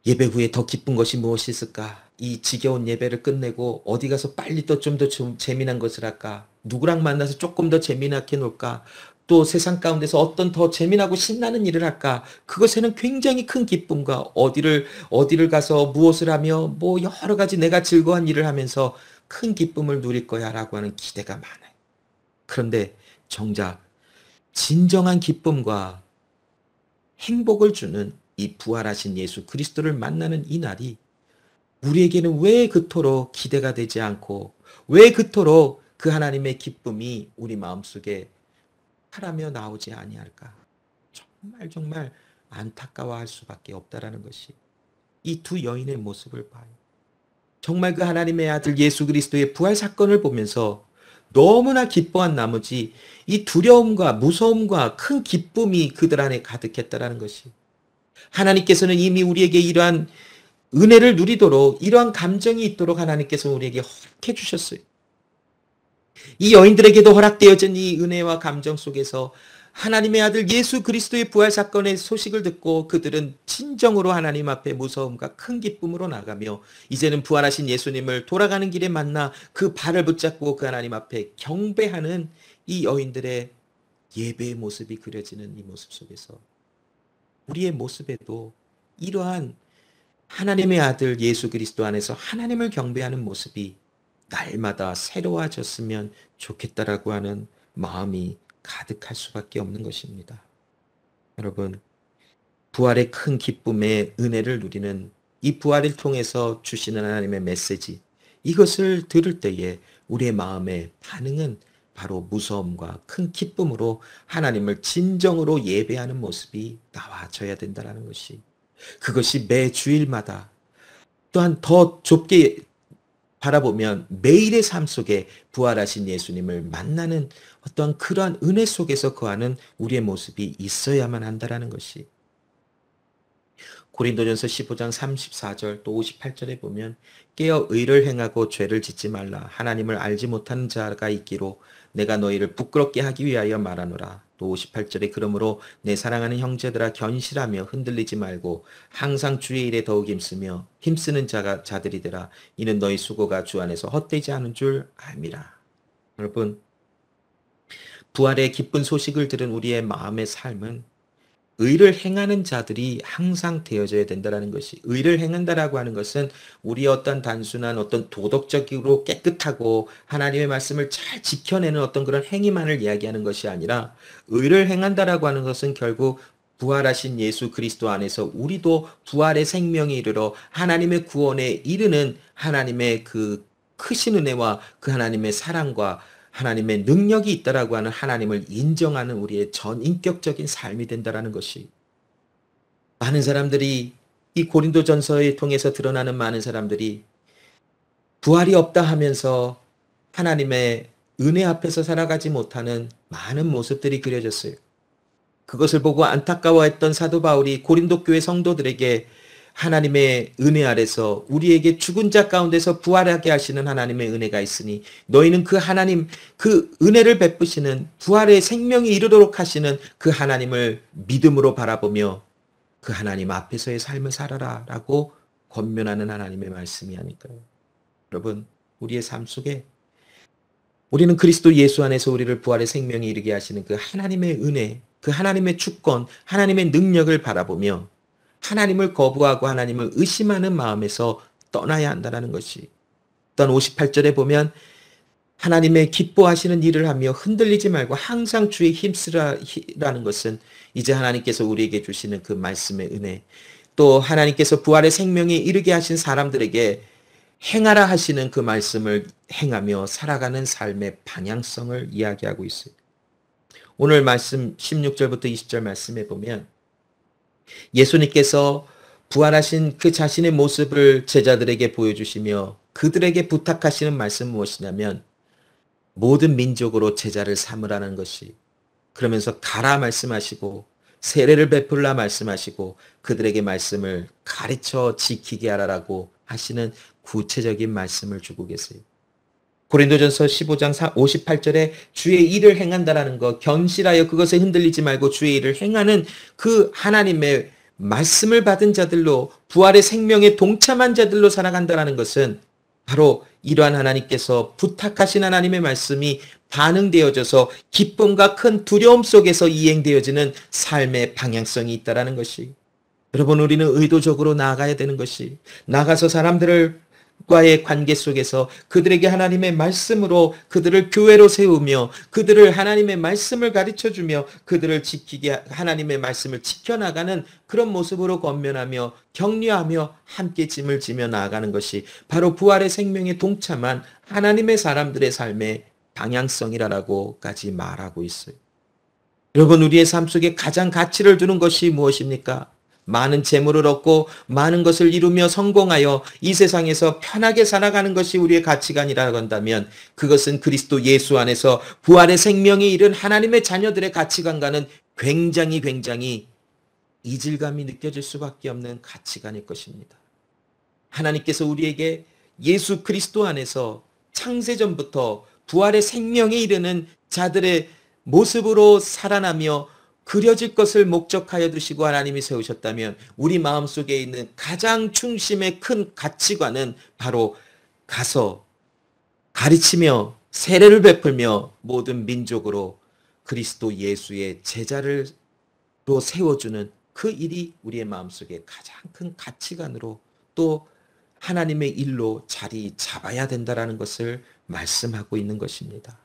예배 후에 더 기쁜 것이 무엇이 있을까? 이 지겨운 예배를 끝내고 어디 가서 빨리 또 좀 더 좀 재미난 것을 할까? 누구랑 만나서 조금 더 재미나게 놀까? 또 세상 가운데서 어떤 더 재미나고 신나는 일을 할까? 그것에는 굉장히 큰 기쁨과 어디를 가서 무엇을 하며 뭐 여러 가지 내가 즐거운 일을 하면서 큰 기쁨을 누릴 거야라고 하는 기대가 많아요. 그런데 정작 진정한 기쁨과 행복을 주는 이 부활하신 예수 그리스도를 만나는 이 날이 우리에게는 왜 그토록 기대가 되지 않고 왜 그토록 그 하나님의 기쁨이 우리 마음속에 하라며 나오지 아니할까? 정말 안타까워할 수밖에 없다라는 것이 이 두 여인의 모습을 봐요. 정말 그 하나님의 아들 예수 그리스도의 부활 사건을 보면서 너무나 기뻐한 나머지 이 두려움과 무서움과 큰 기쁨이 그들 안에 가득했다라는 것이 하나님께서는 이미 우리에게 이러한 은혜를 누리도록 이러한 감정이 있도록 하나님께서 우리에게 허락해 주셨어요. 이 여인들에게도 허락되어진 이 은혜와 감정 속에서 하나님의 아들 예수 그리스도의 부활 사건의 소식을 듣고 그들은 진정으로 하나님 앞에 무서움과 큰 기쁨으로 나가며 이제는 부활하신 예수님을 돌아가는 길에 만나 그 발을 붙잡고 그 하나님 앞에 경배하는 이 여인들의 예배의 모습이 그려지는 이 모습 속에서 우리의 모습에도 이러한 하나님의 아들 예수 그리스도 안에서 하나님을 경배하는 모습이 날마다 새로워졌으면 좋겠다라고 하는 마음이 가득할 수밖에 없는 것입니다. 여러분, 부활의 큰 기쁨의 은혜를 누리는 이 부활을 통해서 주시는 하나님의 메시지, 이것을 들을 때에 우리의 마음의 반응은 바로 무서움과 큰 기쁨으로 하나님을 진정으로 예배하는 모습이 나와져야 된다는 것이, 그것이 매 주일마다 또한 더 좁게 바라보면 매일의 삶 속에 부활하신 예수님을 만나는 어떠한 그러한 은혜 속에서 거하는 우리의 모습이 있어야만 한다라는 것이, 고린도전서 15장 34절 또 58절에 보면 깨어 의를 행하고 죄를 짓지 말라 하나님을 알지 못하는 자가 있기로 내가 너희를 부끄럽게 하기 위하여 말하노라. 또 58절에 그러므로 내 사랑하는 형제들아 견실하며 흔들리지 말고 항상 주의 일에 더욱 힘쓰는 자들이되라. 이는 너희 수고가 주 안에서 헛되지 않은 줄 알미라. 여러분, 부활의 기쁜 소식을 들은 우리의 마음의 삶은 의를 행하는 자들이 항상 되어져야 된다는 것이, 의를 행한다라고 하는 것은 우리의 어떤 단순한 어떤 도덕적으로 깨끗하고 하나님의 말씀을 잘 지켜내는 어떤 그런 행위만을 이야기하는 것이 아니라, 의를 행한다라고 하는 것은 결국 부활하신 예수 그리스도 안에서 우리도 부활의 생명에 이르러 하나님의 구원에 이르는 하나님의 그 크신 은혜와 그 하나님의 사랑과 하나님의 능력이 있다라고 하는 하나님을 인정하는 우리의 전인격적인 삶이 된다라는 것이, 많은 사람들이 이 고린도전서에 통해서 드러나는 많은 사람들이 부활이 없다 하면서 하나님의 은혜 앞에서 살아가지 못하는 많은 모습들이 그려졌어요. 그것을 보고 안타까워했던 사도 바울이 고린도 교회 성도들에게 하나님의 은혜 아래서 우리에게 죽은 자 가운데서 부활하게 하시는 하나님의 은혜가 있으니 너희는 그 하나님, 그 은혜를 베푸시는 부활의 생명이 이르도록 하시는 그 하나님을 믿음으로 바라보며 그 하나님 앞에서의 삶을 살아라 라고 권면하는 하나님의 말씀이 아닐까요? 여러분, 우리의 삶 속에 우리는 그리스도 예수 안에서 우리를 부활의 생명에 이르게 하시는 그 하나님의 은혜, 그 하나님의 주권, 하나님의 능력을 바라보며 하나님을 거부하고 하나님을 의심하는 마음에서 떠나야 한다는 것이, 또한 58절에 보면 하나님의 기뻐하시는 일을 하며 흔들리지 말고 항상 주의 힘쓰라라는 것은 이제 하나님께서 우리에게 주시는 그 말씀의 은혜, 또 하나님께서 부활의 생명에 이르게 하신 사람들에게 행하라 하시는 그 말씀을 행하며 살아가는 삶의 방향성을 이야기하고 있어요. 오늘 말씀 16절부터 20절 말씀에 보면 예수님께서 부활하신 그 자신의 모습을 제자들에게 보여주시며 그들에게 부탁하시는 말씀은 무엇이냐면 모든 민족으로 제자를 삼으라는 것이, 그러면서 가라 말씀하시고 세례를 베풀라 말씀하시고 그들에게 말씀을 가르쳐 지키게 하라라고 하시는 구체적인 말씀을 주고 계세요. 고린도전서 15장 58절에 주의 일을 행한다라는 것, 견실하여 그것에 흔들리지 말고 주의 일을 행하는 그 하나님의 말씀을 받은 자들로 부활의 생명에 동참한 자들로 살아간다는 것은 바로 이러한 하나님께서 부탁하신 하나님의 말씀이 반응되어져서 기쁨과 큰 두려움 속에서 이행되어지는 삶의 방향성이 있다는 것이, 여러분, 우리는 의도적으로 나아가야 되는 것이, 나가서 사람들과의 관계 속에서 그들에게 하나님의 말씀으로 그들을 교회로 세우며 그들을 하나님의 말씀을 가르쳐주며 그들을 지키게, 하나님의 말씀을 지켜나가는 그런 모습으로 권면하며 격려하며 함께 짐을 지며 나아가는 것이 바로 부활의 생명에 동참한 하나님의 사람들의 삶의 방향성이라고까지 말하고 있어요. 여러분, 우리의 삶 속에 가장 가치를 두는 것이 무엇입니까? 많은 재물을 얻고 많은 것을 이루며 성공하여 이 세상에서 편하게 살아가는 것이 우리의 가치관이라고 한다면, 그것은 그리스도 예수 안에서 부활의 생명에 이른 하나님의 자녀들의 가치관과는 굉장히 이질감이 느껴질 수밖에 없는 가치관일 것입니다. 하나님께서 우리에게 예수 그리스도 안에서 창세전부터 부활의 생명에 이르는 자들의 모습으로 살아나며 그려질 것을 목적하여 두시고 하나님이 세우셨다면, 우리 마음속에 있는 가장 중심의 큰 가치관은 바로 가서 가르치며 세례를 베풀며 모든 민족으로 그리스도 예수의 제자로 세워주는 그 일이 우리의 마음속에 가장 큰 가치관으로 또 하나님의 일로 자리 잡아야 된다는 것을 말씀하고 있는 것입니다.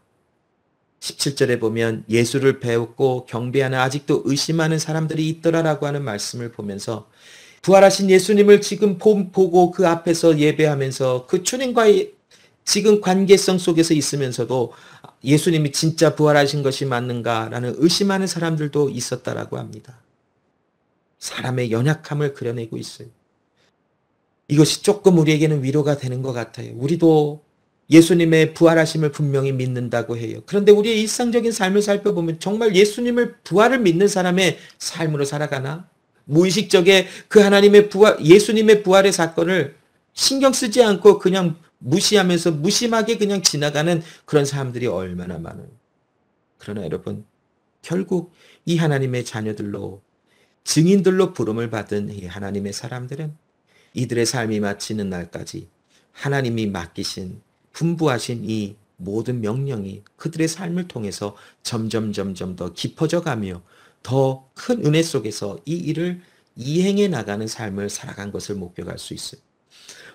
17절에 보면 예수를 배웠고 경배하는 아직도 의심하는 사람들이 있더라라고 하는 말씀을 보면서, 부활하신 예수님을 지금 보고 그 앞에서 예배하면서 그 주님과의 지금 관계성 속에서 있으면서도 예수님이 진짜 부활하신 것이 맞는가라는 의심하는 사람들도 있었다라고 합니다. 사람의 연약함을 그려내고 있어요. 이것이 조금 우리에게는 위로가 되는 것 같아요. 우리도 예수님의 부활하심을 분명히 믿는다고 해요. 그런데 우리의 일상적인 삶을 살펴보면 정말 예수님을 부활을 믿는 사람의 삶으로 살아가나? 무의식적에 그 하나님의 부활, 예수님의 부활의 사건을 신경 쓰지 않고 그냥 무시하면서 무심하게 그냥 지나가는 그런 사람들이 얼마나 많아요. 그러나 여러분, 결국 이 하나님의 자녀들로, 증인들로 부름을 받은 이 하나님의 사람들은 이들의 삶이 마치는 날까지 하나님이 맡기신, 분부하신 이 모든 명령이 그들의 삶을 통해서 점점 더 깊어져 가며 더 큰 은혜 속에서 이 일을 이행해 나가는 삶을 살아간 것을 목격할 수 있어요.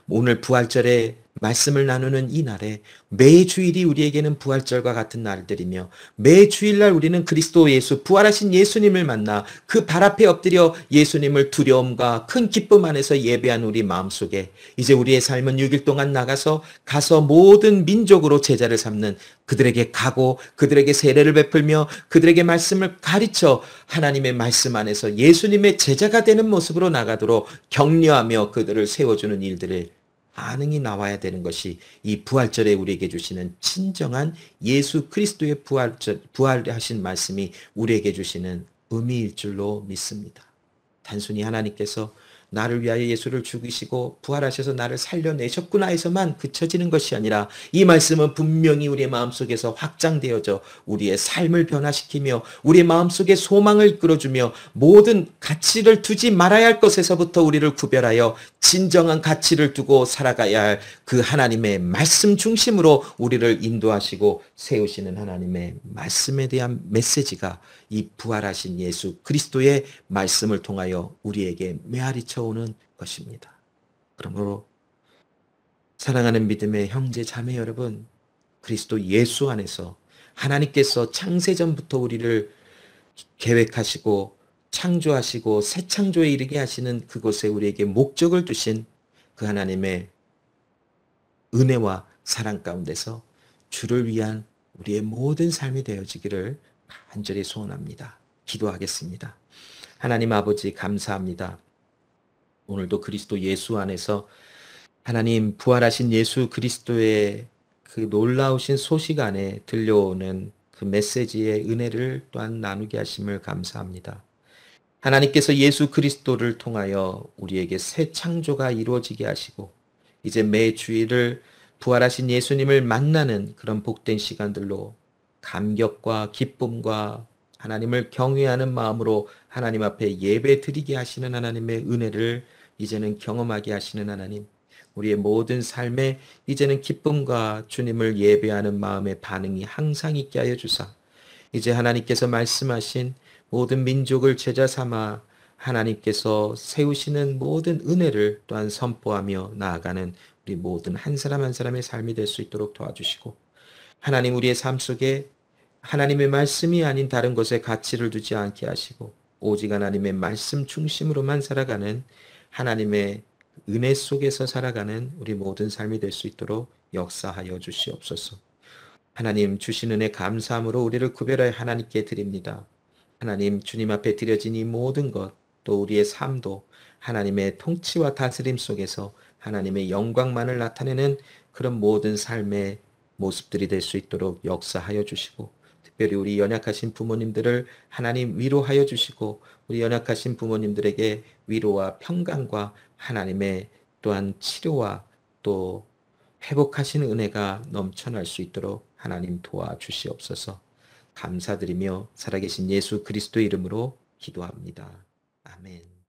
오늘 부활절에 말씀을 나누는 이 날에 매 주일이 우리에게는 부활절과 같은 날들이며, 매 주일날 우리는 그리스도 예수, 부활하신 예수님을 만나 그 발 앞에 엎드려 예수님을 두려움과 큰 기쁨 안에서 예배한 우리 마음속에, 이제 우리의 삶은 6일 동안 가서 모든 민족으로 제자를 삼는, 그들에게 가고 그들에게 세례를 베풀며 그들에게 말씀을 가르쳐 하나님의 말씀 안에서 예수님의 제자가 되는 모습으로 나가도록 격려하며 그들을 세워주는 일들을 반응이 나와야 되는 것이 이 부활절에 우리에게 주시는 진정한 예수 그리스도의 부활하신 말씀이 우리에게 주시는 의미일 줄로 믿습니다. 단순히 하나님께서 나를 위하여 예수를 죽이시고 부활하셔서 나를 살려내셨구나 해서만 그쳐지는 것이 아니라, 이 말씀은 분명히 우리의 마음속에서 확장되어져 우리의 삶을 변화시키며 우리의 마음속에 소망을 이끌어주며 모든 가치를 두지 말아야 할 것에서부터 우리를 구별하여 진정한 가치를 두고 살아가야 할 그 하나님의 말씀 중심으로 우리를 인도하시고 세우시는 하나님의 말씀에 대한 메시지가 이 부활하신 예수 그리스도의 말씀을 통하여 우리에게 메아리쳐 오는 것입니다. 그러므로 사랑하는 믿음의 형제 자매 여러분, 그리스도 예수 안에서 하나님께서 창세전부터 우리를 계획하시고 창조하시고 새 창조에 이르게 하시는 그곳에 우리에게 목적을 두신 그 하나님의 은혜와 사랑 가운데서 주를 위한 우리의 모든 삶이 되어지기를 간절히 소원합니다. 기도하겠습니다. 하나님 아버지, 감사합니다. 오늘도 그리스도 예수 안에서 하나님 부활하신 예수 그리스도의 그 놀라우신 소식 안에 들려오는 그 메시지의 은혜를 또한 나누게 하심을 감사합니다. 하나님께서 예수 그리스도를 통하여 우리에게 새 창조가 이루어지게 하시고, 이제 매 주일을 부활하신 예수님을 만나는 그런 복된 시간들로 감격과 기쁨과 하나님을 경외하는 마음으로 하나님 앞에 예배 드리게 하시는 하나님의 은혜를 이제는 경험하게 하시는 하나님, 우리의 모든 삶에 이제는 기쁨과 주님을 예배하는 마음의 반응이 항상 있게 하여 주사, 이제 하나님께서 말씀하신 모든 민족을 제자 삼아 하나님께서 세우시는 모든 은혜를 또한 선포하며 나아가는 우리 모든 한 사람 한 사람의 삶이 될 수 있도록 도와주시고, 하나님 우리의 삶 속에 하나님의 말씀이 아닌 다른 것에 가치를 두지 않게 하시고 오직 하나님의 말씀 중심으로만 살아가는, 하나님의 은혜 속에서 살아가는 우리 모든 삶이 될 수 있도록 역사하여 주시옵소서. 하나님 주신 은혜 감사함으로 우리를 구별하여 하나님께 드립니다. 하나님 주님 앞에 드려진 이 모든 것, 또 우리의 삶도 하나님의 통치와 다스림 속에서 하나님의 영광만을 나타내는 그런 모든 삶의 모습들이 될 수 있도록 역사하여 주시고, 특별히 우리 연약하신 부모님들을 하나님 위로하여 주시고, 우리 연약하신 부모님들에게 위로와 평강과 하나님의 또한 치료와 또 회복하시는 은혜가 넘쳐날 수 있도록 하나님 도와주시옵소서. 감사드리며 살아계신 예수 그리스도 이름으로 기도합니다. 아멘.